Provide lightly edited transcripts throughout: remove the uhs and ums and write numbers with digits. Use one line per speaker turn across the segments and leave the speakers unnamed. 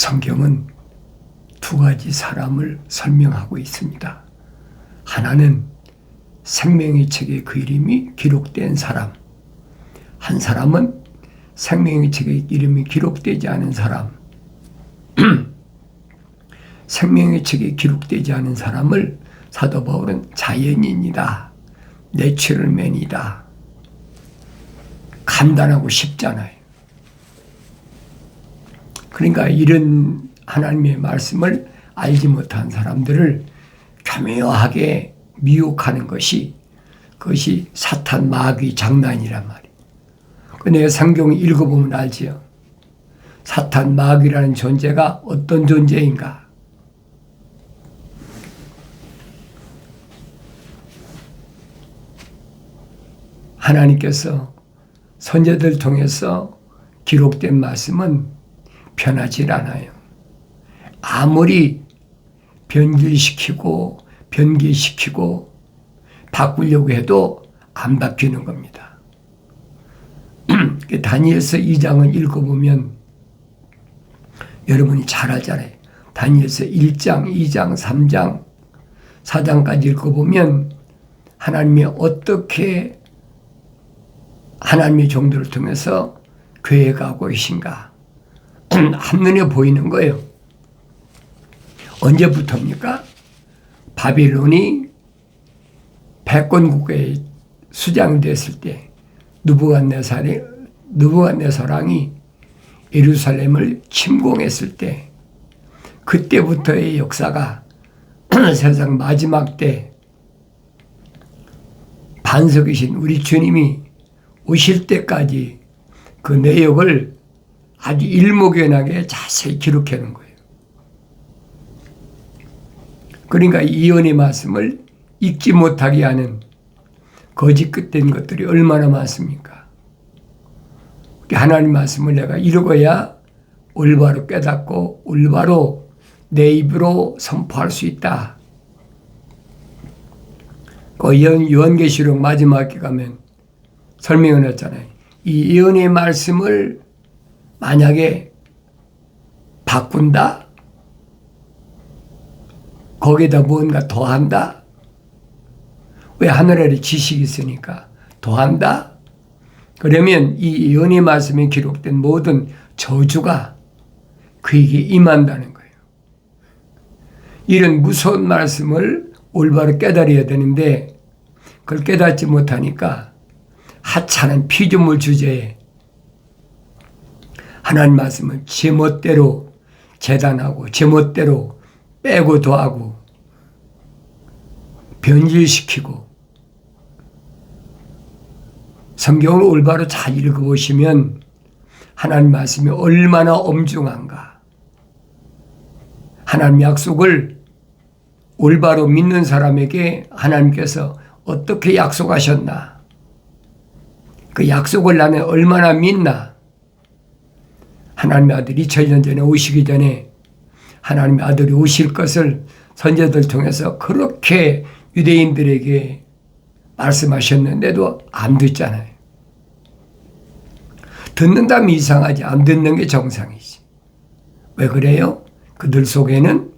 성경은 두 가지 사람을 설명하고 있습니다. 하나는 생명의 책에 그 이름이 기록된 사람, 한 사람은 생명의 책에 이름이 기록되지 않은 사람. 생명의 책에 기록되지 않은 사람을 사도 바울은 자연인이다, 내추럴맨이다. 간단하고 쉽잖아요. 그러니까 이런 하나님의 말씀을 알지 못한 사람들을 교묘하게 미혹하는 것이, 그것이 사탄 마귀 장난이란 말이에요. 내가 성경을 읽어보면 알지요. 사탄 마귀라는 존재가 어떤 존재인가? 하나님께서 선지자들 통해서 기록된 말씀은 변하지 않아요. 아무리 변질시키고 변개시키고 바꾸려고 해도 안 바뀌는 겁니다. 다니엘서 2장을 읽어보면 여러분이 잘 알잖아요. 다니엘서 1장, 2장, 3장, 4장까지 읽어보면 하나님이 어떻게 하나님의 종들을 통해서 계획하고 계신가 한눈에 보이는 거예요. 언제부터입니까? 바빌론이 패권 국가에 수장됐을 때 느부갓네살왕이 예루살렘을 침공했을 때, 그때부터의 역사가 세상 마지막 때 반석이신 우리 주님이 오실 때까지 그 내역을 아주 일목요연하게 자세히 기록해 놓은 거예요. 그러니까 이언의 말씀을 읽지 못하게 하는 거짓 끝된 것들이 얼마나 많습니까? 하나님 말씀을 내가 읽어야 올바로 깨닫고 올바로 내 입으로 선포할 수 있다. 그 요한계시록 마지막에 가면 설명을 했잖아요. 이 예언의 말씀을 만약에 바꾼다? 거기에다 무언가 더한다? 왜 하늘 아래 지식이 있으니까 더한다? 그러면 이 예언의 말씀에 기록된 모든 저주가 그에게 임한다는 거예요. 이런 무서운 말씀을 올바로 깨달아야 되는데 그걸 깨닫지 못하니까 하찮은 피조물 주제에 하나님 말씀을 제멋대로 재단하고 제멋대로 빼고 더하고 변질시키고, 성경을 올바로 잘 읽어보시면 하나님 말씀이 얼마나 엄중한가, 하나님 약속을 올바로 믿는 사람에게 하나님께서 어떻게 약속하셨나, 그 약속을 나는 얼마나 믿나. 하나님의 아들이 2000년 전에 오시기 전에 하나님의 아들이 오실 것을 선지자들 통해서 그렇게 유대인들에게 말씀하셨는데도 안 듣잖아요. 듣는다면 이상하지, 안 듣는 게 정상이지. 왜 그래요? 그들 속에는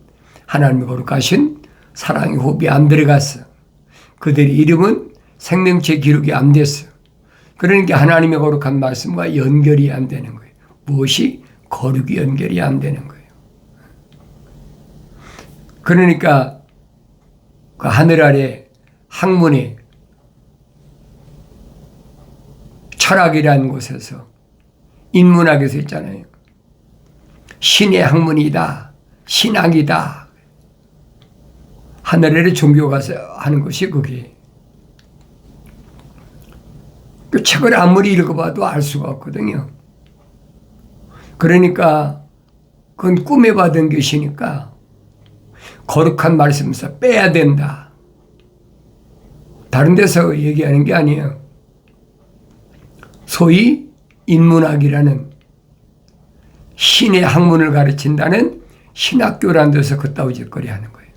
하나님의 거룩하신 사랑의 호흡이 안 들어갔어. 그들의 이름은 생명체 기록이 안 됐어. 그러니까 하나님의 거룩한 말씀과 연결이 안 되는 거예요. 무엇이? 거룩이 연결이 안 되는 거예요. 그러니까 그 하늘 아래 학문에 철학이라는 곳에서 인문학에서 있잖아요. 신의 학문이다, 신학이다. 하늘 아래 종교가 하는 것이 그게. 그 책을 아무리 읽어봐도 알 수가 없거든요. 그러니까 그건 꿈에 받은 것이니까 거룩한 말씀에서 빼야 된다. 다른 데서 얘기하는 게 아니에요. 소위 인문학이라는 신의 학문을 가르친다는 신학교라는 데서 그따위 짓거리 하는 거예요.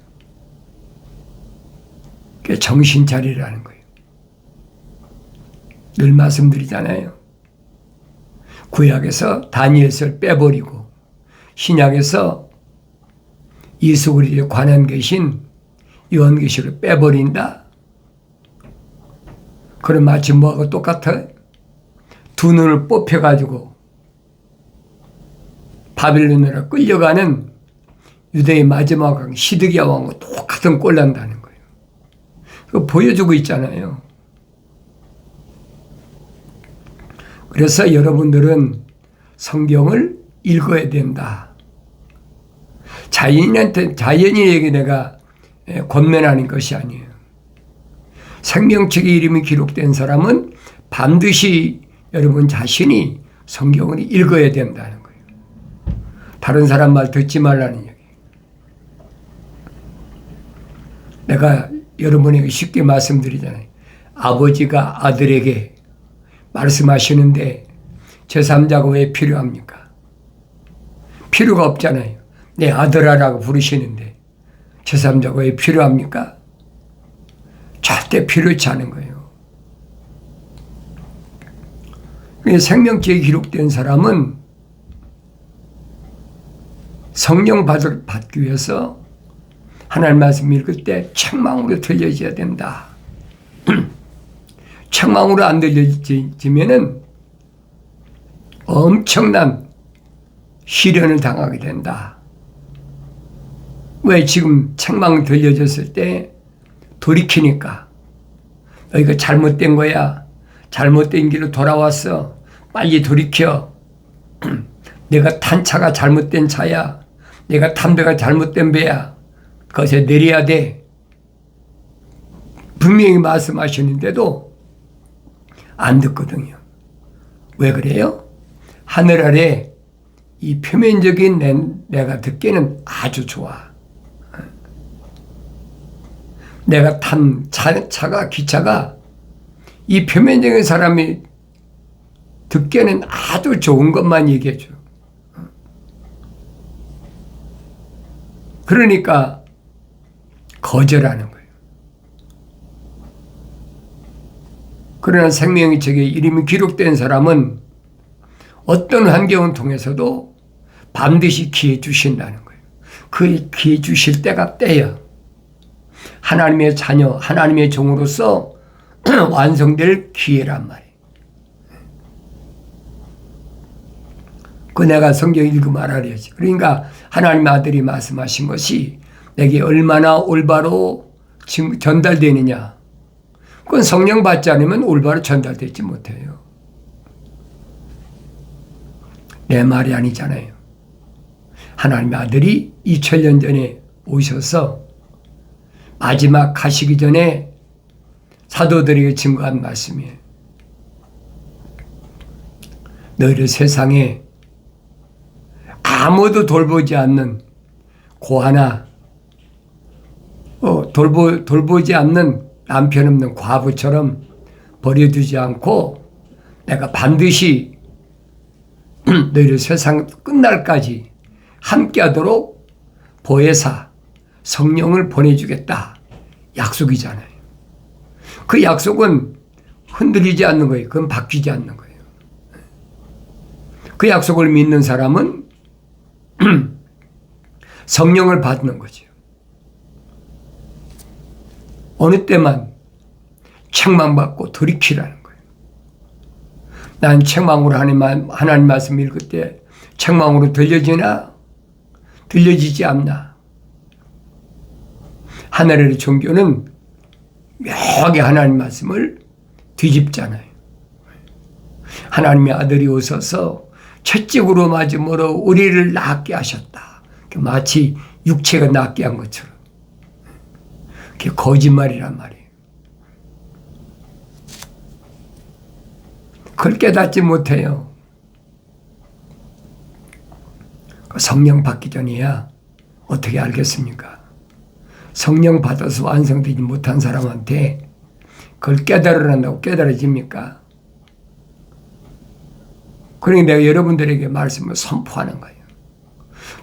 그게 정신 차리라는 거예요. 늘 말씀드리잖아요. 구약에서 다니엘서를 빼버리고 신약에서 예수 그리스도에 관한 계신 요한계시를 빼버린다. 그럼 마치 뭐하고 똑같아? 두 눈을 뽑혀가지고 바빌론으로 끌려가는 유대의 마지막 왕 시드기야 왕과 똑같은 꼴 난다는 거예요. 그거 보여주고 있잖아요. 그래서 여러분들은 성경을 읽어야 된다. 자연인에게 내가 권면하는 것이 아니에요. 생명책에 이름이 기록된 사람은 반드시 여러분 자신이 성경을 읽어야 된다는 거예요. 다른 사람 말 듣지 말라는 얘기예요. 내가 여러분에게 쉽게 말씀드리잖아요. 아버지가 아들에게 말씀하시는데 제3자가 왜 필요합니까? 필요가 없잖아요. 내 아들아라고 부르시는데 제3자가 왜 필요합니까? 절대 필요치 않은 거예요. 생명책에 기록된 사람은 성령 받기 위해서 하나님 말씀 읽을 때 책망으로 들려져야 된다. 책망으로 안 들려지면은 엄청난 시련을 당하게 된다. 왜 지금 책망 들려졌을 때 돌이키니까 너희가 잘못된 거야. 잘못된 길로 돌아왔어. 빨리 돌이켜. 내가 탄 차가 잘못된 차야. 내가 탄 배가 잘못된 배야. 거기서 내려야 돼. 분명히 말씀하시는데도 안 듣거든요. 왜 그래요? 하늘 아래 이 표면적인 내가 듣기에는 아주 좋아. 내가 탄 차가 기차가 이 표면적인 사람이 듣기에는 아주 좋은 것만 얘기해줘. 그러니까 거절하는 거예요. 그러나 생명의 책에 이름이 기록된 사람은 어떤 환경을 통해서도 반드시 기회 주신다는 거예요. 그 기회 주실 때가 때야. 하나님의 자녀, 하나님의 종으로서 완성될 기회란 말이에요. 그 내가 성경 읽으면 알아야지. 그러니까 하나님의 아들이 말씀하신 것이 내게 얼마나 올바로 전달되느냐. 그건 성령 받지 않으면 올바로 전달되지 못해요. 내 말이 아니잖아요. 하나님의 아들이 2000년 전에 오셔서 마지막 가시기 전에 사도들에게 증거한 말씀이에요. 너희를 세상에 아무도 돌보지 않는 고아나 돌보지 않는 남편 없는 과부처럼 버려두지 않고 내가 반드시 너희를 세상 끝날까지 함께하도록 보혜사 성령을 보내주겠다. 약속이잖아요. 그 약속은 흔들리지 않는 거예요. 그건 바뀌지 않는 거예요. 그 약속을 믿는 사람은 성령을 받는 거죠. 어느 때만 책망받고 돌이키라는 거예요. 난 책망으로 하나님 말씀 읽을 때 책망으로 들려지나? 들려지지 않나? 하나님의 종교는 묘하게 하나님 말씀을 뒤집잖아요. 하나님의 아들이 오셔서 채찍으로 맞음으로 우리를 낫게 하셨다. 마치 육체가 낫게 한 것처럼. 그게 거짓말이란 말이에요. 그걸 깨닫지 못해요. 성령 받기 전이야 어떻게 알겠습니까? 성령 받아서 완성되지 못한 사람한테 그걸 깨달으란다고 깨달아집니까? 그러니까 내가 여러분들에게 말씀을 선포하는 거예요.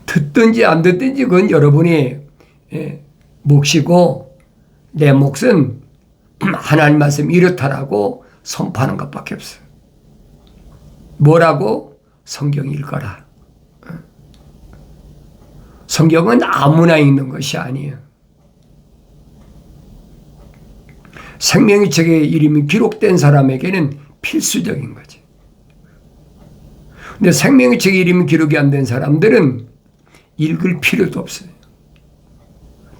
듣든지 안 듣든지 그건 여러분의 몫이고 내 몫은 하나님 말씀 이렇다라고 선포하는 것밖에 없어요. 뭐라고? 성경 읽어라. 성경은 아무나 읽는 것이 아니에요. 생명의 책에 이름이 기록된 사람에게는 필수적인 거지. 근데 생명의 책에 이름이 기록이 안 된 사람들은 읽을 필요도 없어요.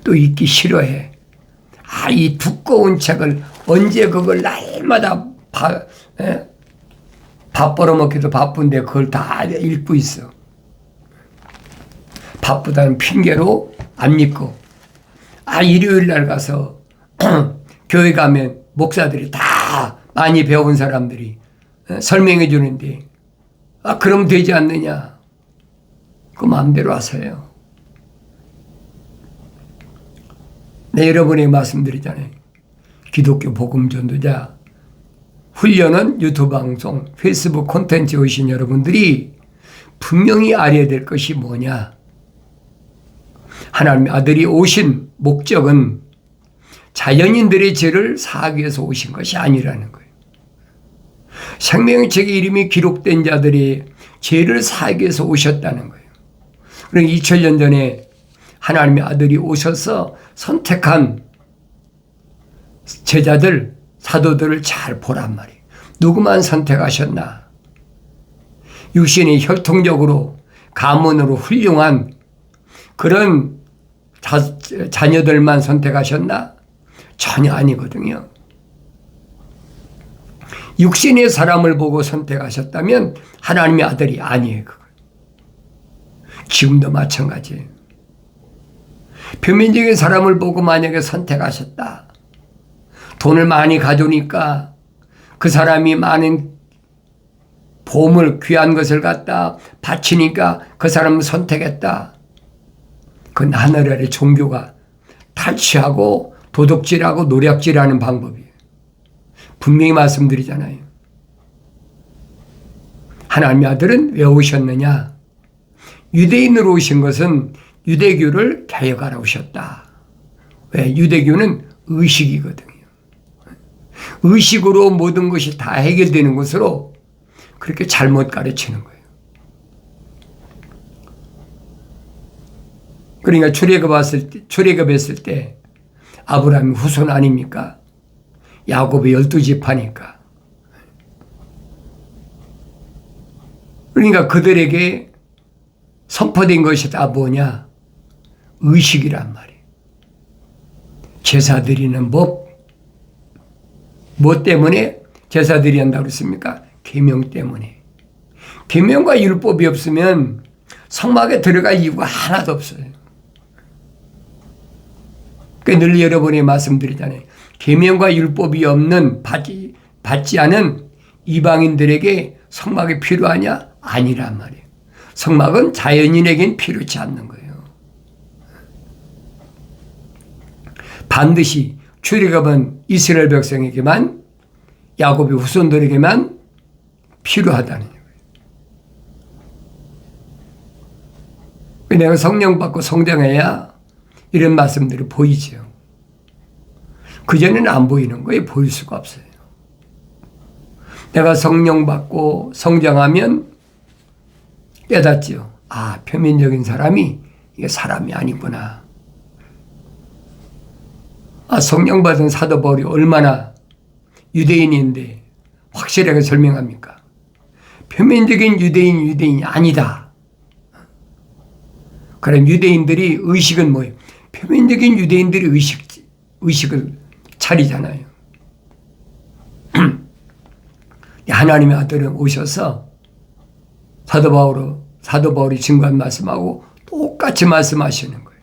또 읽기 싫어해. 이 두꺼운 책을 언제 그걸 날마다 밥 벌어먹기도 바쁜데 그걸 다 읽고 있어. 바쁘다는 핑계로 안 읽고. 일요일 날 가서 교회 가면 목사들이 다 많이 배운 사람들이 설명해 주는데 그럼 되지 않느냐. 그 마음대로 하세요. 네, 여러분에게 말씀드리잖아요. 기독교 복음 전도자 훈련은 유튜브 방송, 페이스북 콘텐츠에 오신 여러분들이 분명히 알아야 될 것이 뭐냐. 하나님의 아들이 오신 목적은 자연인들의 죄를 사하기 위해서 오신 것이 아니라는 거예요. 생명의 책에 이름이 기록된 자들이 죄를 사하기 위해서 오셨다는 거예요. 그러니까 2000년 전에 하나님의 아들이 오셔서 선택한 제자들, 사도들을 잘 보란 말이에요. 누구만 선택하셨나? 육신이 혈통적으로 가문으로 훌륭한 그런 자녀들만 선택하셨나? 전혀 아니거든요. 육신의 사람을 보고 선택하셨다면 하나님의 아들이 아니에요. 그걸. 지금도 마찬가지예요. 표면적인 사람을 보고 만약에 선택하셨다. 돈을 많이 가져오니까 그 사람이 많은 보물, 귀한 것을 갖다 바치니까 그 사람을 선택했다. 그건 하늘 아래 종교가 탈취하고 도둑질하고 노략질하는 방법이에요. 분명히 말씀드리잖아요. 하나님의 아들은 왜 오셨느냐? 유대인으로 오신 것은 유대교를 개혁하러 오셨다. 왜? 유대교는 의식이거든요. 의식으로 모든 것이 다 해결되는 것으로 그렇게 잘못 가르치는 거예요. 그러니까 출애굽했을 때 아브라함이 후손 아닙니까? 야곱의 12지파니까. 그러니까 그들에게 선포된 것이 다 뭐냐? 의식이란 말이에요. 제사 드리는 법. 뭐 때문에 제사 드려야 한다고 그랬습니까? 계명 때문에. 계명과 율법이 없으면 성막에 들어갈 이유가 하나도 없어요. 늘 여러분이 말씀드리잖아요. 계명과 율법이 없는 받지 않은 이방인들에게 성막이 필요하냐? 아니란 말이에요. 성막은 자연인에겐 필요치 않는 거예요. 반드시 출애굽은 이스라엘 백성에게만, 야곱의 후손들에게만 필요하다는 거예요. 내가 성령 받고 성장해야 이런 말씀들이 보이죠. 그전에는 안 보이는 거예요. 보일 수가 없어요. 내가 성령 받고 성장하면 깨닫죠. 표면적인 사람이 이게 사람이 아니구나. 성령 받은 사도 바울이 얼마나 유대인인데 확실하게 설명합니까? 표면적인 유대인이 아니다. 그럼 유대인들이 의식은 뭐예요? 표면적인 유대인들이 의식을 차리잖아요. 하나님의 아들은 오셔서 사도 바울이 증거한 말씀하고 똑같이 말씀하시는 거예요.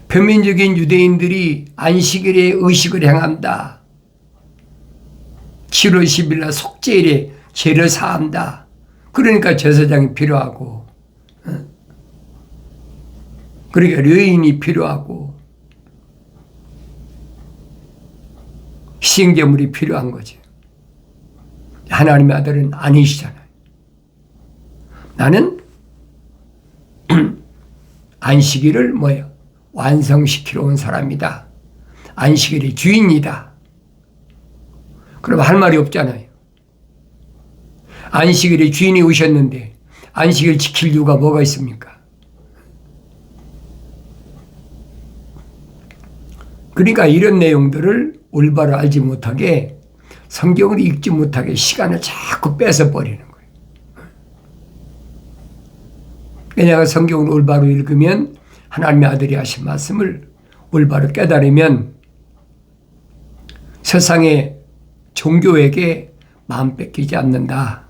표면적인 유대인들이 안식일에 의식을 행한다. 7월 10일 날 속죄일에 죄를 사한다. 그러니까 제사장이 필요하고, 그러니까 뢰인이 필요하고, 희생제물이 필요한 거죠. 하나님의 아들은 아니시잖아요. 나는 안식일을 완성시키러 온 사람이다. 안식일의 주인이다. 그럼 할 말이 없잖아요. 안식일의 주인이 오셨는데 안식일 지킬 이유가 뭐가 있습니까? 그러니까 이런 내용들을 올바로 알지 못하게, 성경을 읽지 못하게 시간을 자꾸 뺏어버리는 거예요. 내가 성경을 올바로 읽으면, 하나님의 아들이 하신 말씀을 올바로 깨달으면 세상의 종교에게 마음 뺏기지 않는다.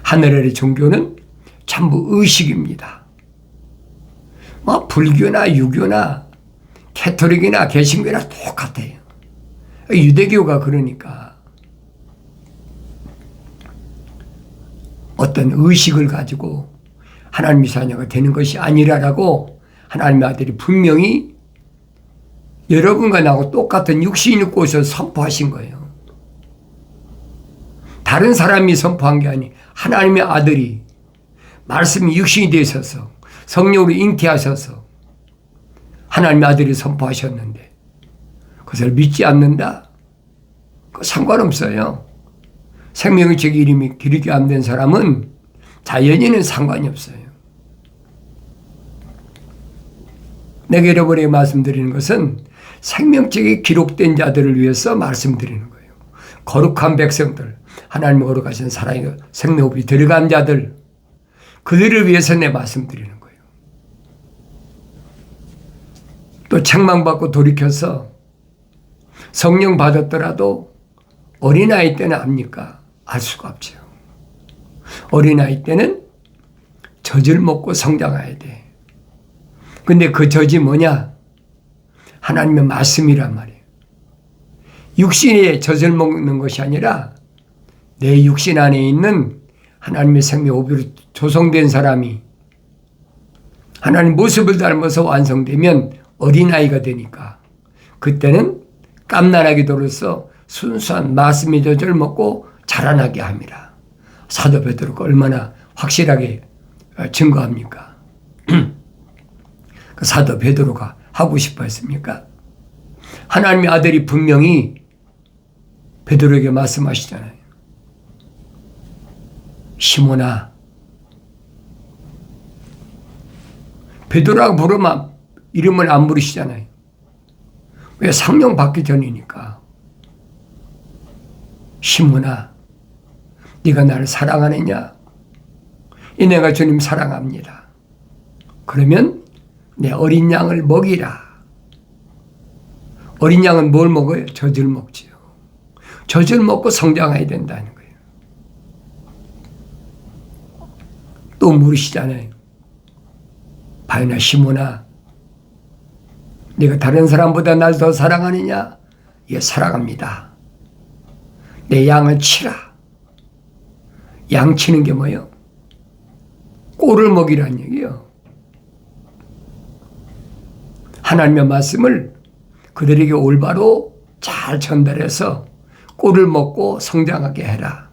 하늘의 종교는 전부 의식입니다. 뭐 불교나 유교나 캐톨릭이나 개신교나 똑같아요. 유대교가 그러니까 어떤 의식을 가지고 하나님의 자녀가 되는 것이 아니라라고 하나님의 아들이 분명히 여러분과 나하고 똑같은 육신이 있고 있어서 선포하신 거예요. 다른 사람이 선포한 게 아니, 하나님의 아들이 말씀이 육신이 되셔서 성령으로 잉태하셔서 하나님의 아들이 선포하셨는데 그것을 믿지 않는다? 그거 상관없어요. 생명의 책 이름이 기록이 안 된 사람은 자연인은 상관이 없어요. 내가 여러분에게 말씀드리는 것은 생명책에 기록된 자들을 위해서 말씀드리는 거예요. 거룩한 백성들, 하나님의 거룩하신 사랑의 생명호흡이 들어간 자들, 그들을 위해서 내 말씀드리는 거예요. 또 책망받고 돌이켜서 성령 받았더라도 어린아이 때는 압니까? 알 수가 없죠. 어린아이 때는 젖을 먹고 성장해야 돼. 근데 그 젖이 뭐냐? 하나님의 말씀이란 말이에요. 육신의 젖을 먹는 것이 아니라 내 육신 안에 있는 하나님의 생명호흡으로 조성된 사람이 하나님 모습을 닮아서 완성되면 어린아이가 되니까 그때는 깜난아기로서 순수한 말씀의 젖을 먹고 자라나게 합니다. 사도 베드로가 얼마나 확실하게 증거합니까? 그 사도 베드로가 하고 싶어 했습니까? 하나님의 아들이 분명히 베드로에게 말씀하시잖아요. 시몬아, 베드로라고 부르면 이름을 안 부르시잖아요. 왜? 성령 받기 전이니까. 시몬아, 네가 나를 사랑하느냐? 내가 주님 사랑합니다. 그러면 내 어린 양을 먹이라. 어린 양은 뭘 먹어요? 젖을 먹지요. 젖을 먹고 성장해야 된다는 거예요. 또 물으시잖아요. 바요나 시몬아, 네가 다른 사람보다 날 더 사랑하느냐? 예, 사랑합니다. 내 양을 치라. 양 치는 게 뭐예요? 꼴을 먹이라는 얘기예요. 하나님의 말씀을 그들에게 올바로 잘 전달해서 꼴을 먹고 성장하게 해라.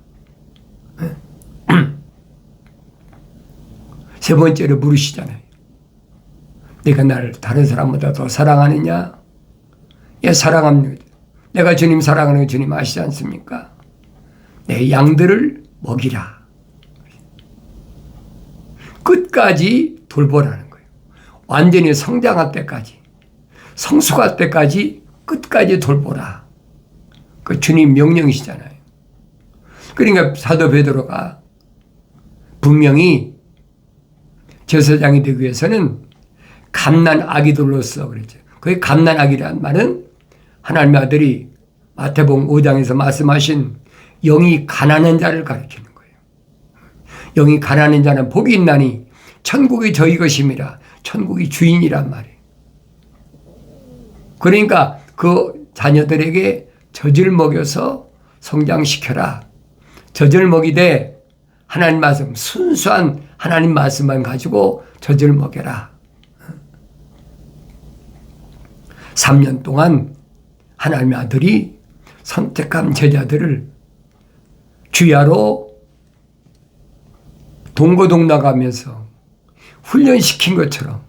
세 번째로 물으시잖아요. 네가 나를 다른 사람보다 더 사랑하느냐? 예, 사랑합니다. 내가 주님 사랑하는 거 주님 아시지 않습니까? 내 양들을 먹이라. 끝까지 돌보라는 거예요. 완전히 성장할 때까지, 성숙할 때까지 끝까지 돌보라. 그 주님 명령이시잖아요. 그러니까 사도 베드로가 분명히 제사장이 되기 위해서는 갓난 아기들로서 그랬죠. 그 갓난 아기라는 말은 하나님의 아들이 마태복음 5장에서 말씀하신 영이 가난한 자를 가리키는 거예요. 영이 가난한 자는 복이 있나니 천국이 저희 것임이라. 천국이 주인이란 말이에요. 그러니까 그 자녀들에게 젖을 먹여서 성장시켜라. 젖을 먹이되 하나님 말씀, 순수한 하나님 말씀만 가지고 젖을 먹여라. 3년 동안 하나님의 아들이 선택한 제자들을 주야로 동고동락하면서 훈련시킨 것처럼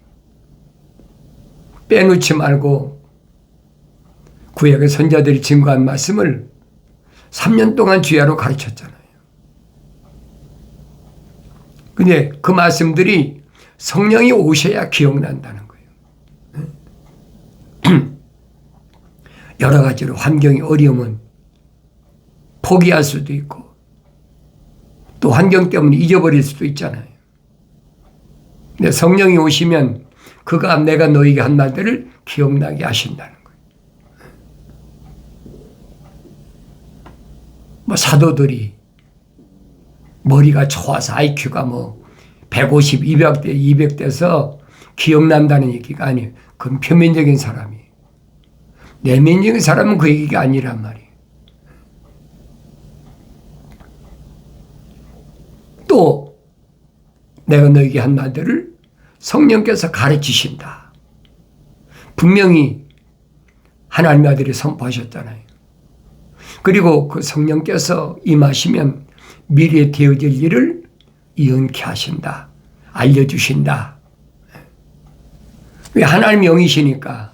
빼놓지 말고 구약의 선자들이 증거한 말씀을 3년 동안 주야로 가르쳤잖아요. 근데 그 말씀들이 성령이 오셔야 기억난다는 거예요. 여러 가지로 환경이 어려우면 포기할 수도 있고 또 환경 때문에 잊어버릴 수도 있잖아요. 근데 성령이 오시면 그가 내가 너에게 한 말들을 기억나게 하신다는 거예요. 뭐 사도들이 머리가 좋아서 IQ가 뭐 150, 200대에서 기억난다는 얘기가 아니에요. 그건 표면적인 사람이에요. 내면적인 사람은 그 얘기가 아니란 말이에요. 또 내가 너에게 한 말들을 성령께서 가르치신다. 분명히 하나님의 아들이 선포하셨잖아요. 그리고 그 성령께서 임하시면 미래에 되어질 일을 이언케 하신다. 알려주신다. 왜 하나님의 영이시니까.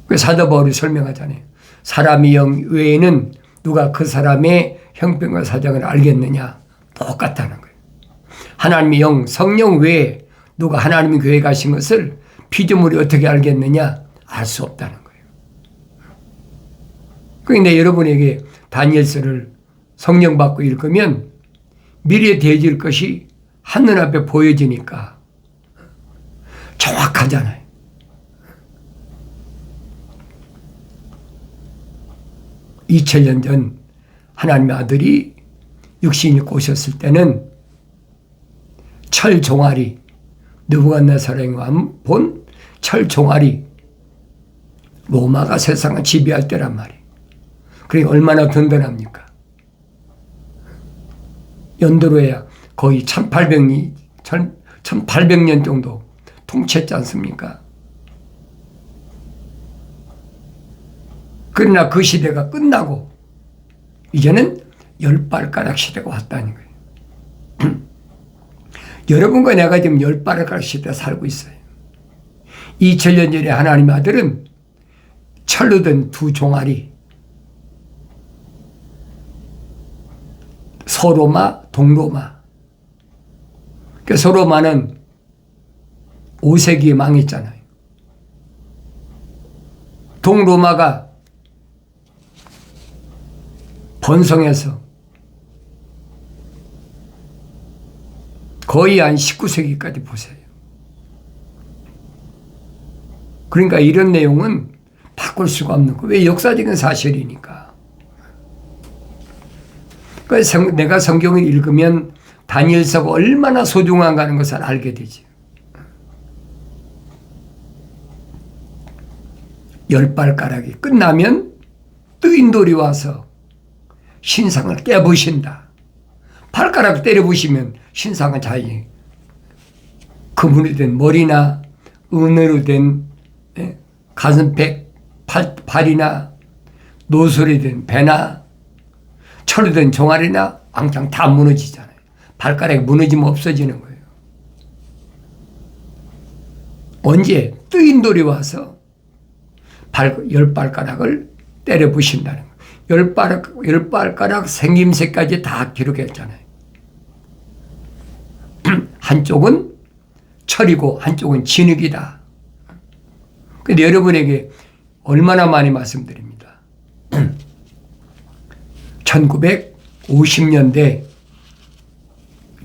그 사도 바울이 설명하잖아요. 사람의 영 외에는 누가 그 사람의 형편과 사정을 알겠느냐. 똑같다는 거예요. 하나님의 영, 성령 외에 누가 하나님의 교회에 가신 것을 피조물이 어떻게 알겠느냐. 알 수 없다는 거예요. 그런데 여러분에게 다니엘서를 성령 받고 읽으면 미래에 되어질 것이 한눈앞에 보여지니까 정확하잖아요. 2000년 전 하나님의 아들이 육신이 입고 오셨을 때는 철 종아리, 느부갓네살에게 본 철 종아리, 로마가 세상을 지배할 때란 말이에요. 그게 얼마나 든든합니까? 연도로 해야 거의 1800년 정도 통치했지 않습니까? 그러나 그 시대가 끝나고 이제는 열발가락 시대가 왔다는 거예요. 여러분과 내가 지금 열발가락 시대에 살고 있어요. 2000년 전에 하나님의 아들은 철로 된 두 종아리, 서로마, 동로마. 그 서로마는 5세기에 망했잖아요. 동로마가 번성해서 거의 한 19세기까지 보세요. 그러니까 이런 내용은 바꿀 수가 없는 거예요. 왜? 역사적인 사실이니까. 그래서 내가 성경을 읽으면 다니엘서가 얼마나 소중한가 하는 것을 알게 되지. 열발가락이 끝나면 뜨인 돌이 와서 신상을 깨부신다. 발가락 때려부시면 신상은 자기 금으로 된 머리나 은으로 된 가슴팩, 팔이나 노술이 된 배나 철로 된 종아리나 왕창 다 무너지잖아요. 발가락이 무너지면 없어지는 거예요. 언제? 뜨인 돌이 와서 열발가락을 때려 부신다는 거예요. 열발가락 생김새까지 다 기록했잖아요. 한쪽은 철이고 한쪽은 진흙이다. 근데 여러분에게 얼마나 많이 말씀드립니다. 1950년대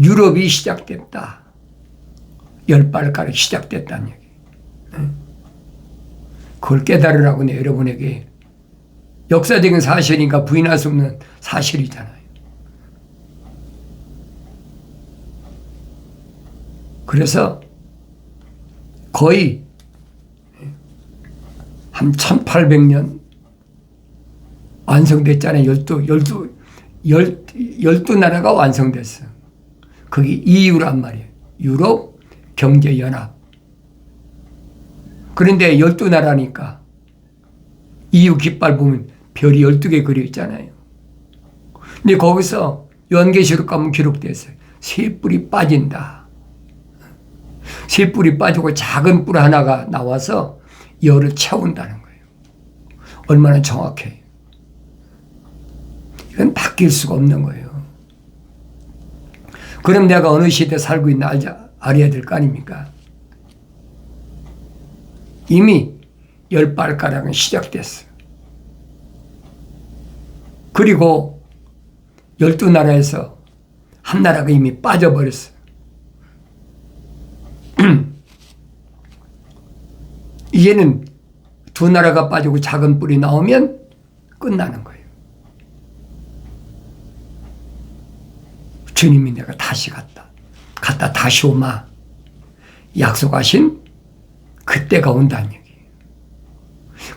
유럽이 시작됐다. 열발가락이 시작됐다는 얘기. 그걸 깨달으라고 여러분에게 역사적인 사실이니까 부인할 수 없는 사실이잖아요. 그래서 거의 한 1800년 완성됐잖아요. 12나라가 완성됐어요. 그게 EU란 말이에요. 유럽 경제연합. 그런데 12나라니까 EU 깃발 보면 별이 12개 그려 있잖아요. 근데 거기서 요한계시록 가면 기록됐어요. 새 뿔이 빠진다. 새 뿔이 빠지고 작은 뿔 하나가 나와서 열을 채운다는 거예요. 얼마나 정확해. 이건 바뀔 수가 없는 거예요. 그럼 내가 어느 시대에 살고 있나 알아야 될 거 아닙니까? 이미 열 발가락은 시작됐어. 그리고 12나라에서 한 나라가 이미 빠져버렸어. 이제는 두 나라가 빠지고 작은 뿔이 나오면 끝나는 거예요. 주님이 내가 다시 갔다 다시 오마 약속하신 그때가 온다는 얘기예요.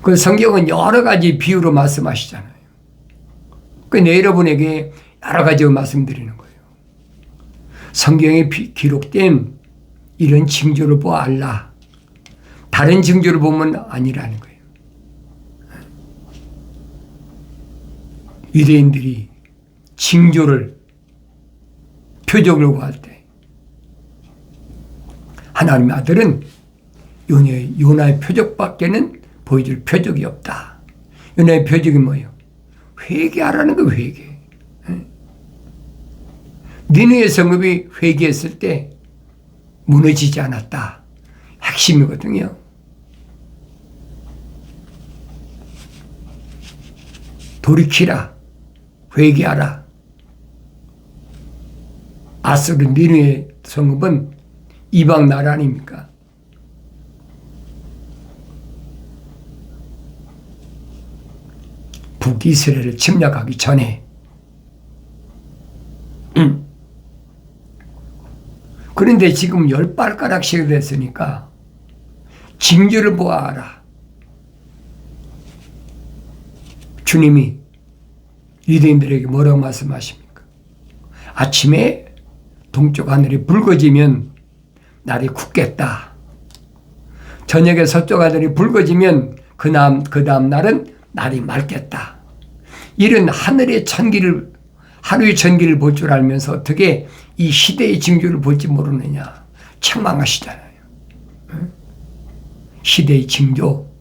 그 성경은 여러 가지 비유로 말씀하시잖아요. 그러니까 여러분에게 여러 가지 말씀드리는 거예요. 성경에 기록된 이런 징조를 보아 알라. 다른 징조를 보면 아니라는 거예요. 유대인들이 징조를 표적을 구할 때 하나님의 아들은 요나의 표적밖에는 보여줄 표적이 없다. 요나의 표적이 뭐예요? 회개하라는 거. 회개. 니느웨 성읍이 회개했을 때 무너지지 않았다. 핵심이거든요. 돌이키라. 회개하라. 아스르 니느웨 성읍은 이방 나라 아닙니까? 북이스라엘을 침략하기 전에 그런데 지금 10발가락씩 됐으니까 징조를 보아라. 주님이 유대인들에게 뭐라고 말씀하십니까? 아침에 동쪽 하늘이 붉어지면 날이 굳겠다. 저녁에 서쪽 하늘이 붉어지면 그 다음 날은 날이 맑겠다. 이런 하늘의 천기를 하루의 천기를 볼 줄 알면서 어떻게 이 시대의 징조를 볼지 모르느냐. 책망하시잖아요. 시대의 징조.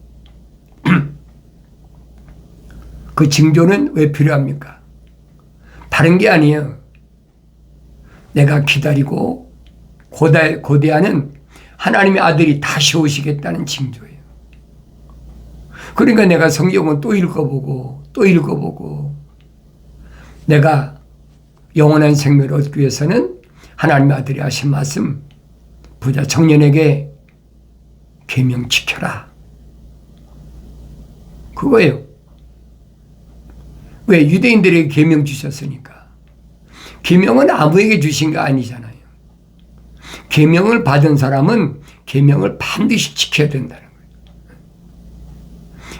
그 징조는 왜 필요합니까? 다른 게 아니에요. 내가 기다리고 고대하는 하나님의 아들이 다시 오시겠다는 징조예요. 그러니까 내가 성경은 또 읽어보고 내가 영원한 생명을 얻기 위해서는 하나님의 아들이 하신 말씀 부자 청년에게 계명 지켜라. 그거예요. 왜? 유대인들에게 계명 주셨으니까. 계명은 아무에게 주신 거 아니잖아요. 계명을 받은 사람은 계명을 반드시 지켜야 된다는 거예요.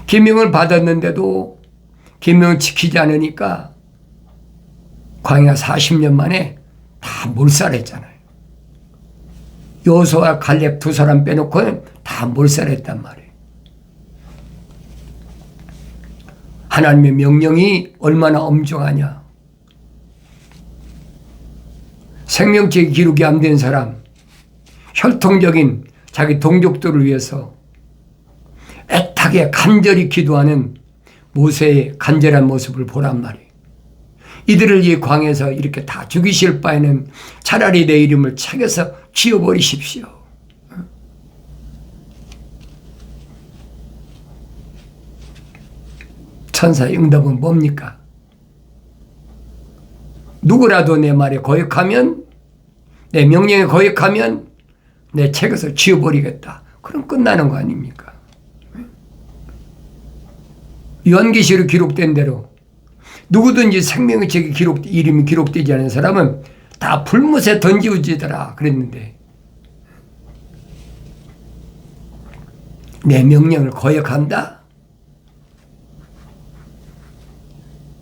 계명을 받았는데도 계명을 지키지 않으니까 광야 40년 만에 다 몰살했잖아요. 여호수아와 갈렙 두 사람 빼놓고는 다 몰살했단 말이에요. 하나님의 명령이 얼마나 엄중하냐. 생명체 기록이 안 된 사람, 혈통적인 자기 동족들을 위해서 애타게 간절히 기도하는 모세의 간절한 모습을 보란 말이에요. 이들을 이 광에서 이렇게 다 죽이실 바에는 차라리 내 이름을 책에서 지워버리십시오. 천사의 응답은 뭡니까? 누구라도 내 말에 거역하면, 내 명령에 거역하면 내 책에서 지워버리겠다. 그럼 끝나는 거 아닙니까? 요한계시록 기록된 대로 누구든지 생명의 책에 이름이 기록되지 않은 사람은 다 불못에 던지우지더라 그랬는데 내 명령을 거역한다?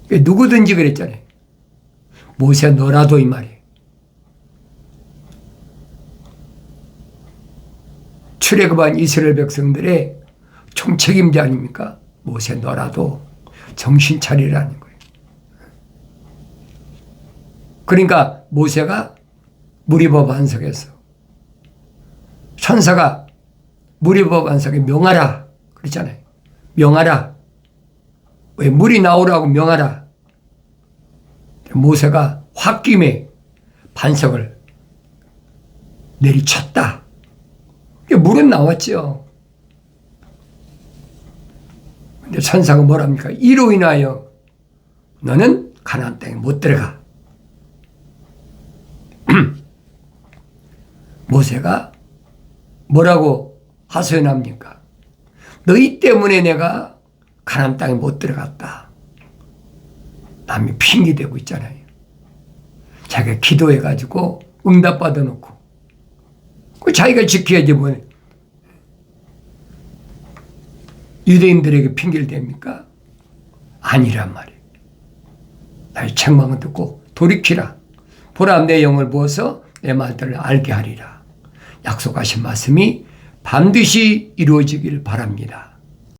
누구든지 그랬잖아요. 모세 너라도 이 말이에요. 출애굽한 이스라엘 백성들의 총책임자 아닙니까? 모세 너라도 정신 차리라는 거예요. 그러니까 모세가 무리법 안석에서 천사가 무리법 안석에 명하라 그랬잖아요. 명하라. 왜? 물이 나오라고 명하라. 모세가 홧김에 반석을 내리쳤다. 물은 나왔죠. 근데 천사가 뭐랍니까? 이로 인하여 너는 가나안 땅에 못 들어가. 모세가 뭐라고 하소연합니까? 너희 때문에 내가 가나안 땅에 못 들어갔다. 남이 핑계대고 있잖아요. 자기가 기도해가지고 응답받아 놓고 그 자기가 지켜야지 뭐 유대인들에게 핑계를 댑니까? 아니란 말이에요. 나의 책망을 듣고 돌이키라. 보라 내 영을 부어서 내 말들을 알게 하리라. 약속하신 말씀이 반드시 이루어지길 바랍니다.